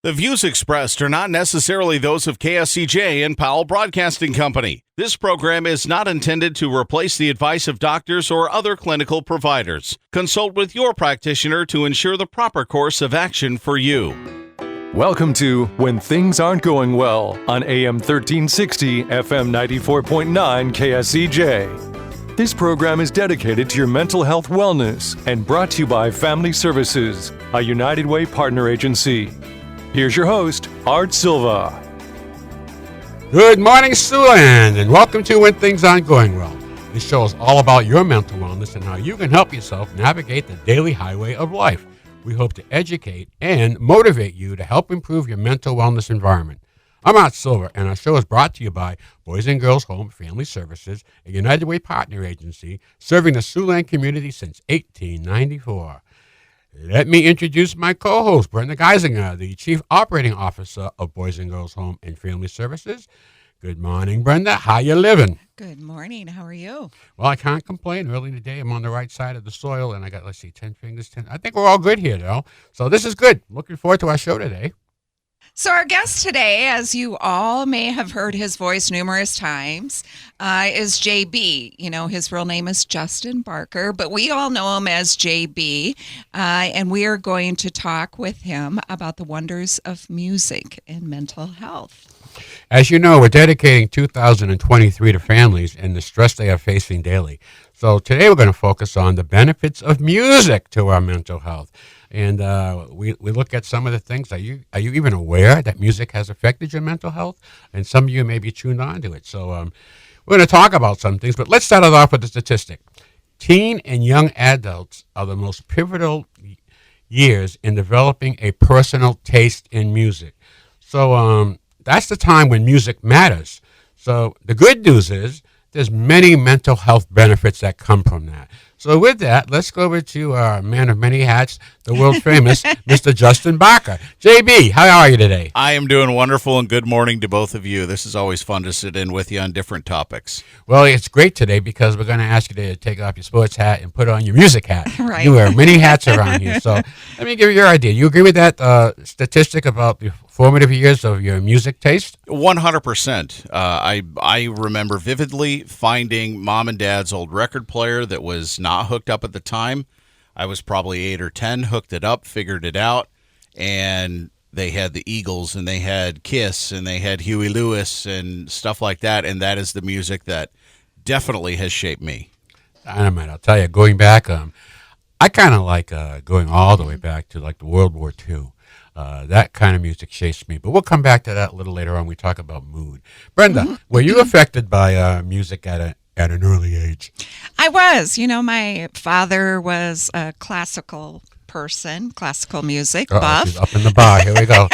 The views expressed are not necessarily those of KSCJ and Powell Broadcasting Company. This program is not intended to replace the advice of doctors or other clinical providers. Consult with your practitioner to ensure the proper course of action for you. Welcome to When Things Aren't Going Well on AM 1360, FM 94.9 KSCJ. This program is dedicated to your mental health wellness and brought to you by Family Services, a United Way partner agency. Here's your host, Art Silva. Good morning, Siouxland, and welcome to When Things Aren't Going Well. This show is all about your mental wellness and how you can help yourself navigate the daily highway of life. We hope to educate and motivate you to help improve your mental wellness environment. I'm Art Silva, and our show is brought to you by Boys and Girls Home Family Services, a United Way partner agency serving the Siouxland community since 1894. Let me introduce my co-host, Brenda Geisinger, the Chief Operating Officer of Boys and Girls Home and Family Services. Good morning, Brenda. How you living? Good morning. How are you? Well, I can't complain. Early today, I'm on the right side of the soil, and I got, 10 fingers, 10. I think we're all good here, though. So this is good. Looking forward to our show today. So our guest today, as you all may have heard his voice numerous times, is JB. You know, his real name is Justin Barker, but we all know him as JB, and we are going to talk with him about the wonders of music and mental health. As you know, we're dedicating 2023 to families and the stress they are facing daily. So today we're going to focus on the benefits of music to our mental health. And we look at some of the things. Are you even aware that music has affected your mental health? And some of you may be tuned on to it. So we're going to talk about some things, but let's start it off with a statistic. Teen and young adults are the most pivotal years in developing a personal taste in music. So that's the time when music matters. So the good news is there's many mental health benefits that come from that. So with that, let's go over to our man of many hats, the world famous Mr. Justin Barker. JB, how are you today? I am doing wonderful, and good morning to both of you. This is always fun to sit in with you on different topics. Well, it's great today because we're going to ask you to take off your sports hat and put on your music hat. Right. You wear many hats around here. So let me give you your idea. You agree with that statistic about the formative years of your music taste? 100%. I remember vividly finding mom and dad's old record player that was not hooked up at the time. I was probably 8 or 10, hooked it up, figured it out, and they had the Eagles, and they had Kiss, and they had Huey Lewis, and stuff like that, and that is the music that definitely has shaped me. Dynamite, I'll tell you, going back, I kind of like going all the way back to like the World War II. That kind of music shapes me. But we'll come back to that a little later on when we talk about mood. Brenda, were you affected by music at an early age? I was. You know, my father was a classical person, classical music buff. She's up in the bar. Here we go.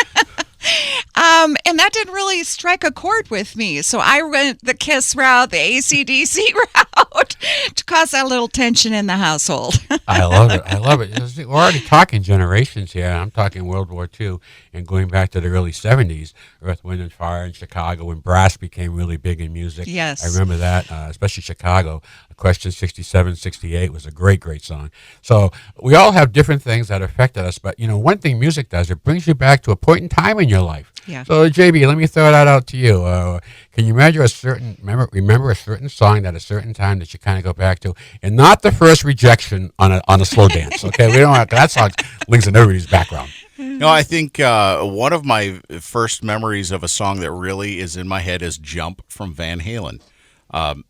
And that didn't really strike a chord with me. So I went the Kiss route, the AC/DC route to cause that little tension in the household. I love it. I love it. We're already talking generations here. I'm talking World War II and going back to the early 70s, Earth, Wind, and Fire in Chicago when brass became really big in music. Yes. I remember that, especially Chicago. Question 67, 68 was a great, great song. So we all have different things that affected us. But, you know, one thing music does, it brings you back to a point in time in your life. Yeah. So, JB, let me throw that out to you. Can you remember a certain song at a certain time that you kind of go back to, and not the first rejection on a slow dance? Okay, we don't have that song links in everybody's background. No, I think one of my first memories of a song that really is in my head is "Jump" from Van Halen.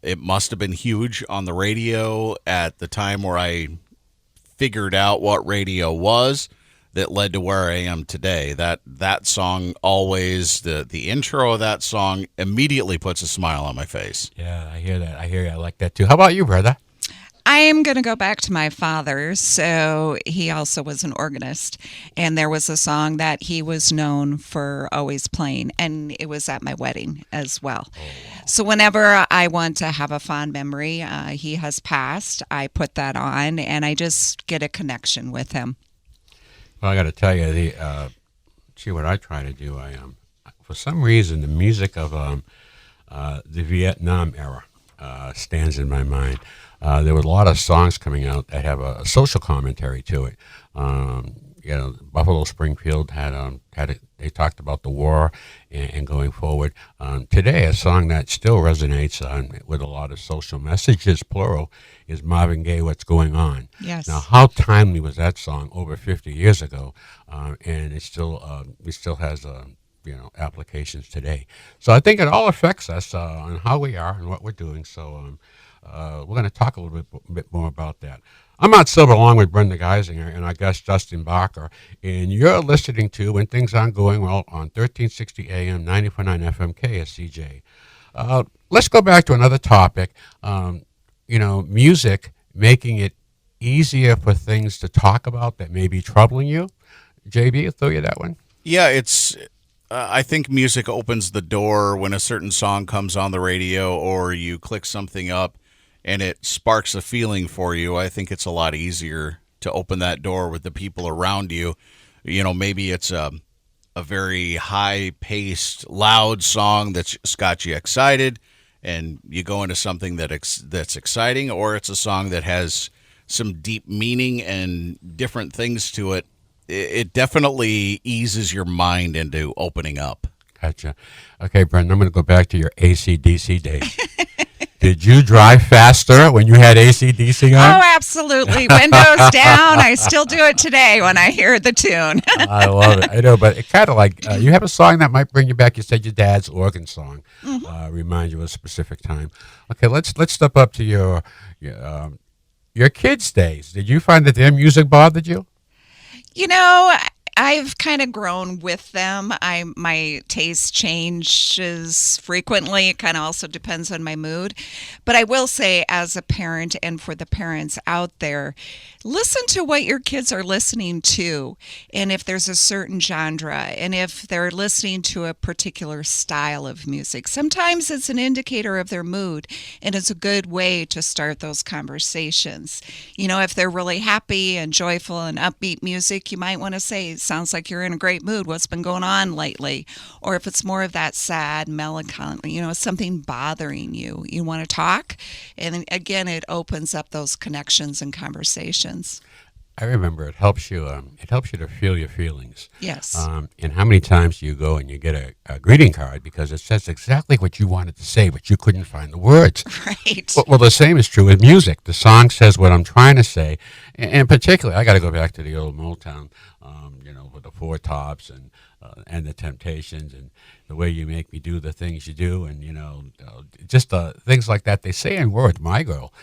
It must have been huge on the radio at the time where I figured out what radio was. That led to where I am today. That song always, the intro of that song immediately puts a smile on my face. Yeah, I hear that. I hear you. I like that too. How about you, brother? I am going to go back to my father. So he also was an organist, and there was a song that he was known for always playing, and it was at my wedding as well. Oh, wow. So whenever I want to have a fond memory, he has passed, I put that on, and I just get a connection with him. Well, I got to tell you, what I try to do, for some reason, the music of the Vietnam era stands in my mind. There were a lot of songs coming out that have a social commentary to it. Buffalo Springfield had They talked about the war and going forward. Today, a song that still resonates with a lot of social messages, plural, is Marvin Gaye, What's Going On. Yes. Now, how timely was that song over 50 years ago? And it still has applications today. So I think it all affects us on how we are and what we're doing. So we're going to talk a little bit more about that. I'm Matt Silva along with Brenda Geisinger and our guest Justin Barker, and you're listening to When Things Aren't Going Well on 1360 AM, 94.9 FM, KSCJ. Let's go back to another topic, music making it easier for things to talk about that may be troubling you. JB, I'll throw you that one. Yeah, I think music opens the door when a certain song comes on the radio or you click something up and it sparks a feeling for you. I think it's a lot easier to open that door with the people around you. Maybe it's a very high-paced, loud song that's just got you excited, and you go into something that's exciting, or it's a song that has some deep meaning and different things to it. It definitely eases your mind into opening up. Gotcha. Okay, Brent, I'm going to go back to your AC/DC days. Did you drive faster when you had AC/DC on? Oh, absolutely. Windows down. I still do it today when I hear the tune. I love it. I know, but it kind of like you have a song that might bring you back. You said your dad's organ song reminds you of a specific time. Okay, let's step up to your kids' days. Did you find that their music bothered you? I've kind of grown with them. My taste changes frequently. It kind of also depends on my mood. But I will say, as a parent and for the parents out there, listen to what your kids are listening to, and if there's a certain genre, and if they're listening to a particular style of music. Sometimes it's an indicator of their mood, and it's a good way to start those conversations. If they're really happy and joyful and upbeat music, you might want to say, sounds like you're in a great mood. What's been going on lately? Or if it's more of that sad, melancholy, something bothering you, you want to talk. And again, it opens up those connections and conversations. I remember it helps you to feel your feelings. Yes. And how many times do you go and you get a greeting card because it says exactly what you wanted to say, but you couldn't find the words. Right. Well, the same is true with music. The song says what I'm trying to say. And particularly, I got to go back to the old Motown, with the Four Tops and the Temptations and the way you make me do the things you do, and just things like that. They say in words, "My Girl."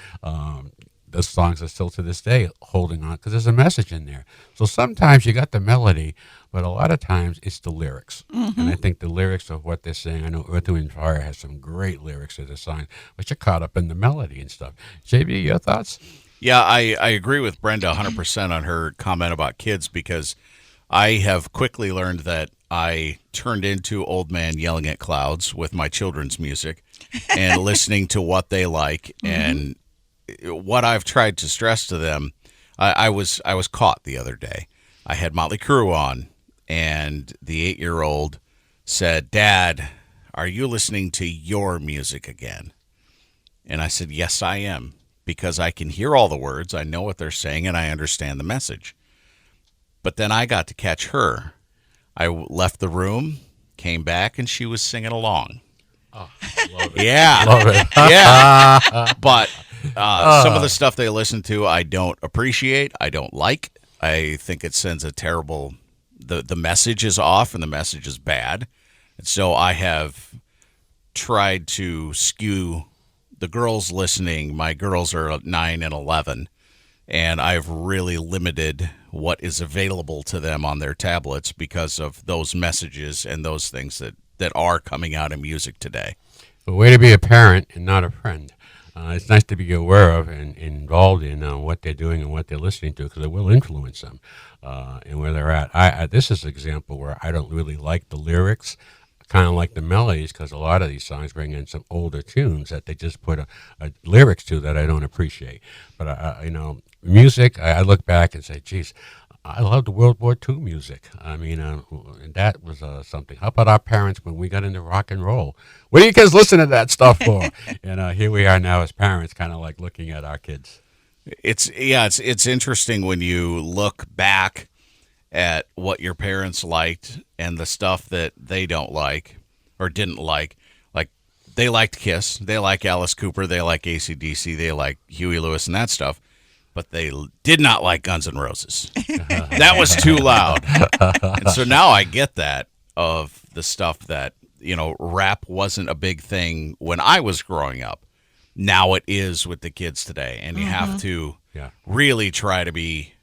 Those songs are still to this day holding on because there's a message in there. So sometimes you got the melody, but a lot of times it's the lyrics. Mm-hmm. And I think the lyrics of what they're saying, I know Earth, Wind & Fire has some great lyrics to the song, but you're caught up in the melody and stuff. JB, your thoughts? Yeah, I agree with Brenda 100% on her comment about kids, because I have quickly learned that I turned into old man yelling at clouds with my children's music and listening to what they like. Mm-hmm. And what I've tried to stress to them, I was caught the other day. I had Motley Crue on, and the 8-year-old said, "Dad, are you listening to your music again?" And I said, "Yes, I am, because I can hear all the words, I know what they're saying, and I understand the message." But then I got to catch her. I left the room, came back, and she was singing along. Oh, love it. Yeah. Love it. Yeah. But some of the stuff they listen to, I don't appreciate. I don't like. I think it sends a terrible, the message is off and the message is bad. And so I have tried to skew the girls listening. My girls are 9 and 11, and I've really limited what is available to them on their tablets because of those messages and those things that are coming out in music today. A way to be a parent and not a friend. It's nice to be aware of and involved in what they're doing and what they're listening to, because it will influence them and where they're at. This is an example where I don't really like the lyrics, kind of like the melodies, because a lot of these songs bring in some older tunes that they just put a lyrics to that I don't appreciate. But, music, I look back and say, geez, I love the World War II music. I mean, that was something. How about our parents when we got into rock and roll? What do you kids listen to that stuff for? And here we are now as parents, kind of like looking at our kids. It's interesting when you look back at what your parents liked and the stuff that they don't like or didn't like. Like, they liked Kiss, they like Alice Cooper, they like AC/DC, they like Huey Lewis and that stuff, but they did not like Guns N' Roses. That was too loud. And so now I get that of the stuff that, rap wasn't a big thing when I was growing up. Now it is with the kids today, and you have to really try to be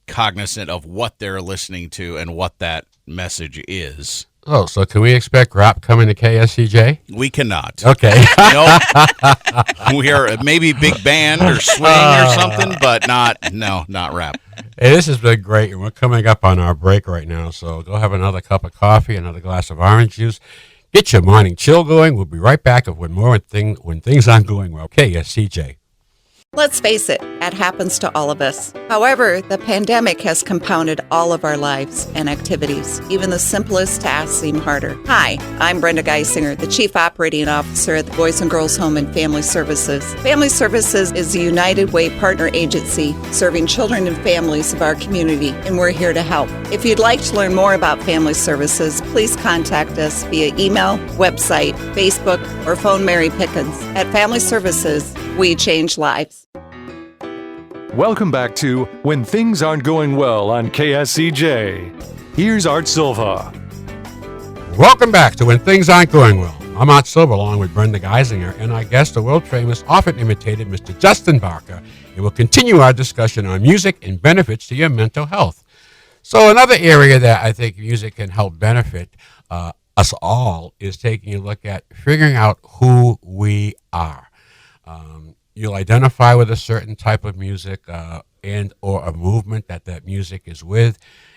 cognizant of what they're listening to and what that message is. Oh, so can we expect rap coming to KSCJ? We cannot. Okay. Nope. We are maybe big band or swing or something, but not rap. Hey, this has been great, and we're coming up on our break right now, so go have another cup of coffee, another glass of orange juice. Get your morning chill going. We'll be right back with more when things aren't going well. KSCJ. Let's face it, that happens to all of us. However, the pandemic has compounded all of our lives and activities. Even the simplest tasks seem harder. Hi, I'm Brenda Geisinger, the Chief Operating Officer at the Boys and Girls Home and Family Services. Family Services is a United Way partner agency serving children and families of our community, and we're here to help. If you'd like to learn more about Family Services, please contact us via email, website, Facebook, or phone Mary Pickens. At Family Services, we change lives. Welcome back to When Things Aren't Going Well on KSCJ. Here's Art Silva. Welcome back to When Things Aren't Going Well. I'm Art Silva along with Brenda Geisinger and our guest, the world-famous, often-imitated Mr. Justin Barker, and we'll continue our discussion on music and benefits to your mental health. So another area that I think music can help benefit us all is taking a look at figuring out who we are. You'll identify with a certain type of music and or a movement that music is with,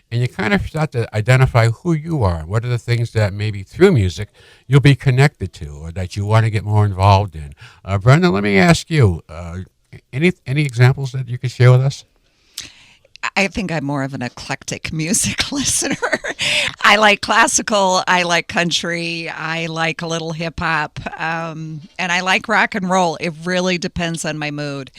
and you kind of start to identify who you are and what are the things that maybe through music you'll be connected to or that you want to get more involved in. Brenda, let me ask you, any examples that you could share with us? I think I'm more of an eclectic music listener. I like classical, I like country, I like a little hip hop, and I like rock and roll. It really depends on my mood.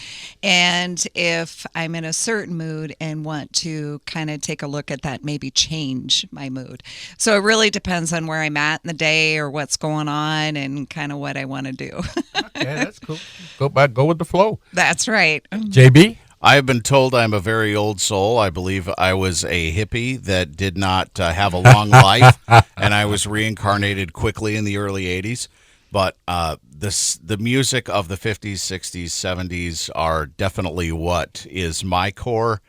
And if I'm in a certain mood and want to kind of take a look at that, maybe change my mood. So it really depends on where I'm at in the day or what's going on and kind of what I want to do. Okay, that's cool. Go with the flow. That's right. JB? I have been told I'm a very old soul. I believe I was a hippie that did not have a long life, and I was reincarnated quickly in the early 80s. But the music of the 50s, 60s, 70s are definitely what is my core.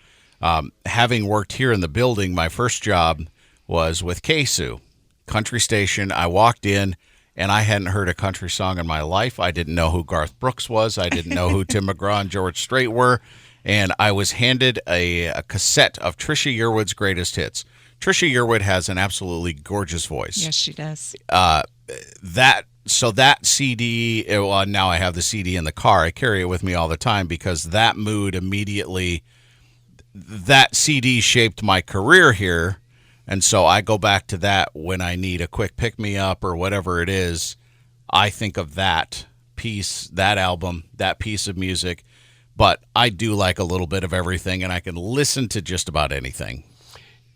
Having worked here in the building, my first job was with KSU, country station. I walked in, and I hadn't heard a country song in my life. I didn't know who Garth Brooks was. I didn't know who Tim McGraw and George Strait were. And I was handed a cassette of Trisha Yearwood's greatest hits. Trisha Yearwood has an absolutely gorgeous voice. Yes, she does. That CD, well, now I have the CD in the car. I carry it with me all the time because that mood immediately, that CD shaped my career here. And so I go back to that when I need a quick pick-me-up or whatever it is. I think of that piece, that album, that piece of music. But I do like a little bit of everything, and I can listen to just about anything.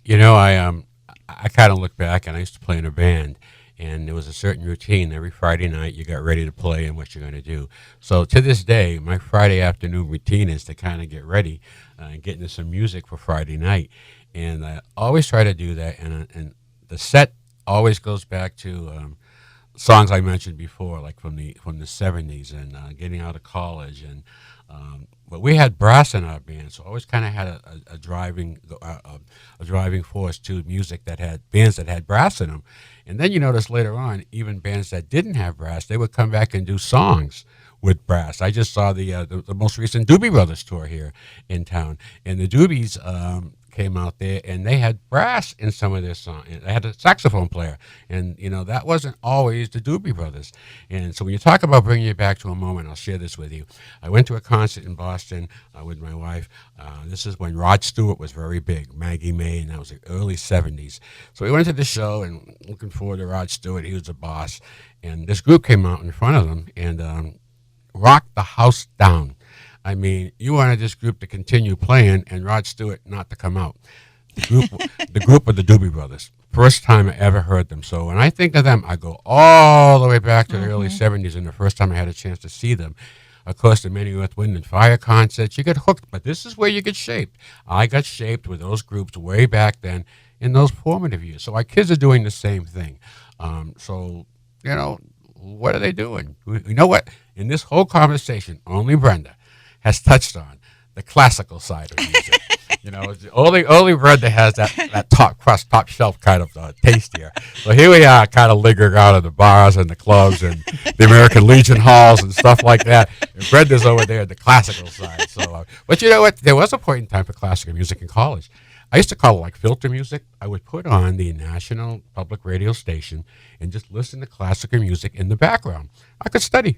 You know, I kind of look back, and I used to play in a band, and there was a certain routine. Every Friday night, you got ready to play and what you're going to do. So to this day, my Friday afternoon routine is to kind of get ready and get into some music for Friday night. And I always try to do that, and the set always goes back to songs I mentioned before, like from the 70s and getting out of college and. But we had brass in our band, so I always kind of had a driving force to music that had bands that had brass in them. And then you notice later on, even bands that didn't have brass, they would come back and do songs with brass. I just saw the most recent Doobie Brothers tour here in town, and the Doobies came out there, and they had brass in some of their songs. They had a saxophone player, and that wasn't always the Doobie Brothers. And so when you talk about bringing it back to a moment, I'll share this with you. I went to a concert in Boston with my wife. This is when Rod Stewart was very big, Maggie May, and that was the early 70s. So we went to the show and looking forward to Rod Stewart. He was the boss. And this group came out in front of them and rocked the house down. I mean, you wanted this group to continue playing and Rod Stewart not to come out. The group of the Doobie Brothers. First time I ever heard them. So when I think of them, I go all the way back to the early 70s, and the first time I had a chance to see them. Of course, the many Earth, Wind, and Fire concerts, you get hooked, but this is where you get shaped. I got shaped with those groups way back then in those formative years. So our kids are doing the same thing. So, what are they doing? You know what? In this whole conversation, only Brenda has touched on the classical side of music. It's the only Brenda has that top crust, top shelf kind of taste here. So here we are, kind of lingering out of the bars and the clubs and the American Legion halls and stuff like that. And Brenda's over there at the classical side. So, but you know what? There was a point in time for classical music in college. I used to call it like filter music. I would put on the national public radio station and just listen to classical music in the background. I could study.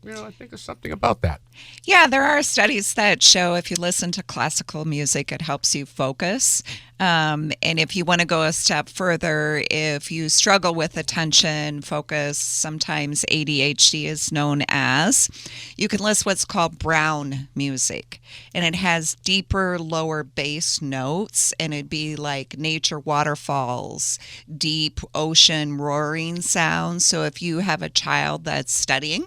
I think there's something about that. Yeah, there are studies that show if you listen to classical music, it helps you focus. And if you want to go a step further, if you struggle with attention, focus, sometimes ADHD is known as, you can list what's called brown music. And it has deeper, lower bass notes, and it'd be like nature waterfalls, deep ocean roaring sounds. So if you have a child that's studying,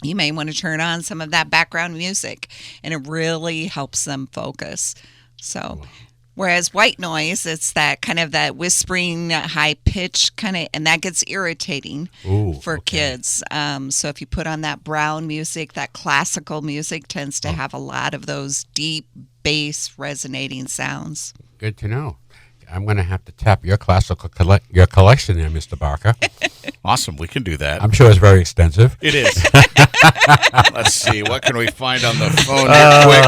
you may want to turn on some of that background music, and it really helps them focus. So, whereas white noise, it's that kind of that whispering, high pitch kind of, and that gets irritating for kids. So if you put on that brown music, that classical music tends to have a lot of those deep bass resonating sounds. Good to know. I'm going to have to tap your classical your collection there, Mr. Barker. Awesome. We can do that. I'm sure it's very extensive. It is. Let's see. What can we find on the phone here quick?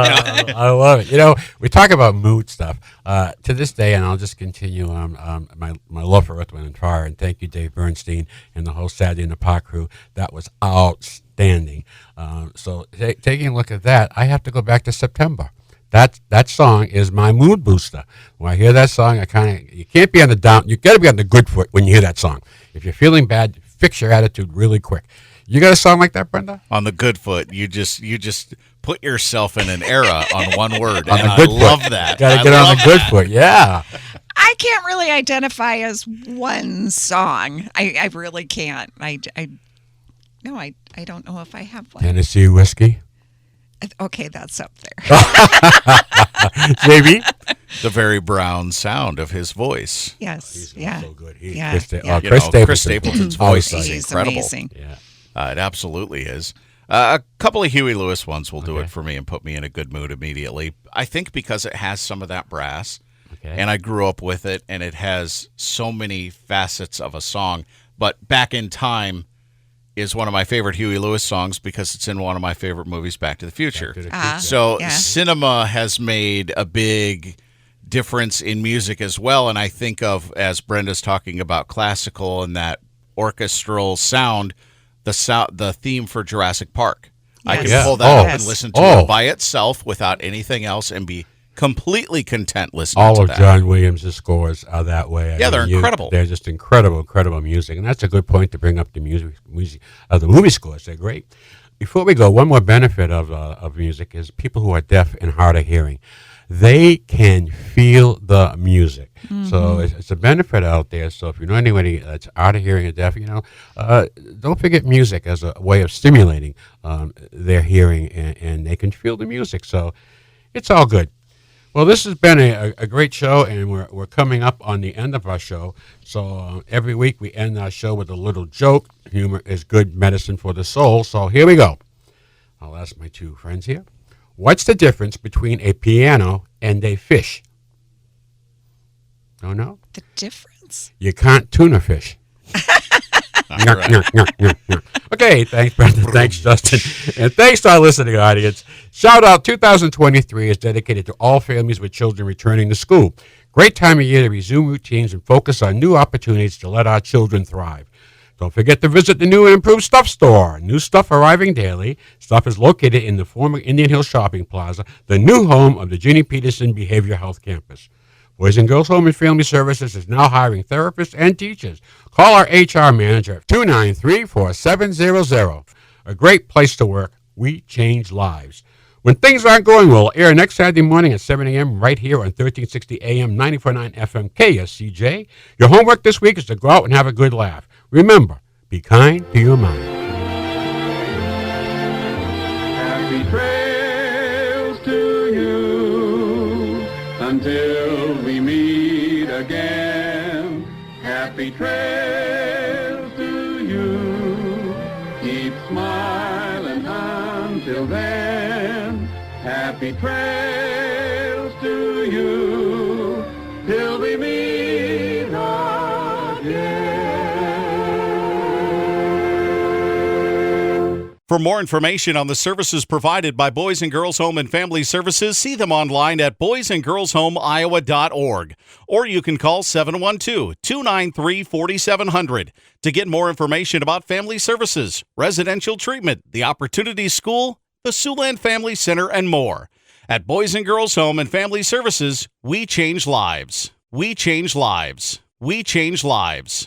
I love it. We talk about mood stuff. To this day, and I'll just continue my love for Earth, Wind, and Fire, and thank you, Dave Bernstein, and the whole Saturday in the Park crew. That was outstanding. So taking a look at that, I have to go back to September. That song is my mood booster. When I hear that song, you can't be on the down. You got to be on the good foot when you hear that song. If you're feeling bad, fix your attitude really quick. You got a song like that, Brenda? On the good foot, you just put yourself in an era on one word, on and the good I foot. love that. Got to get on the good foot. Yeah. I can't really identify as one song. I really can't. I don't know if I have one. Tennessee whiskey. Okay, that's up there. JB? The very brown sound of his voice. Yes. He's yeah. so good. Chris Stapleton's voice is He's incredible. amazing. Yeah. It absolutely is. A couple of Huey Lewis ones will do it for me and put me in a good mood immediately. I think because it has some of that brass, and I grew up with it, and it has so many facets of a song. But Back in Time is one of my favorite Huey Lewis songs because it's in one of my favorite movies, Back to the Future. Cinema has made a big difference in music as well, and I think of, as Brenda's talking about classical and that orchestral sound, the theme for Jurassic Park. Yes. I can pull that up and listen to it by itself without anything else and be completely content listening to that. All of John Williams' scores are that way. They're incredible. They're just incredible music, and that's a good point to bring up the the movie scores. They're great. Before we go, one more benefit of music is people who are deaf and hard of hearing. They can feel the music. Mm-hmm. So it's a benefit out there. So if you know anybody that's hard of hearing or deaf, don't forget music as a way of stimulating their hearing, and they can feel the music. So it's all good. Well, this has been a great show, and we're coming up on the end of our show. So every week we end our show with a little joke. Humor is good medicine for the soul. So here we go. I'll ask my two friends here. What's the difference between a piano and a fish? Don't know? The difference? You can't tune a fish. Okay, thanks, Brendan. Thanks, Justin. And thanks to our listening audience. Shout out 2023 is dedicated to all families with children returning to school. Great time of year to resume routines and focus on new opportunities to let our children thrive. Don't forget to visit the new and improved Stuff Store. New stuff arriving daily. Stuff is located in the former Indian Hill Shopping Plaza, the new home of the Ginny Peterson Behavioral Health Campus. Boys and Girls Home and Family Services is now hiring therapists and teachers. Call our HR manager at 293-4700. A great place to work. We change lives. When Things Aren't Going Well, air next Saturday morning at 7 a.m. right here on 1360 AM, 94.9 FM, KSCJ. Your homework this week is to go out and have a good laugh. Remember, be kind to your mind. Happy trails to you until we meet again. Happy trails to you. Keep smiling until then. Happy trails to you till we meet again. For more information on the services provided by Boys and Girls Home and Family Services, see them online at boysandgirlshomeiowa.org. Or you can call 712-293-4700 to get more information about family services, residential treatment, the Opportunity School, the Siouxland Family Center, and more. At Boys and Girls Home and Family Services, we change lives. We change lives. We change lives.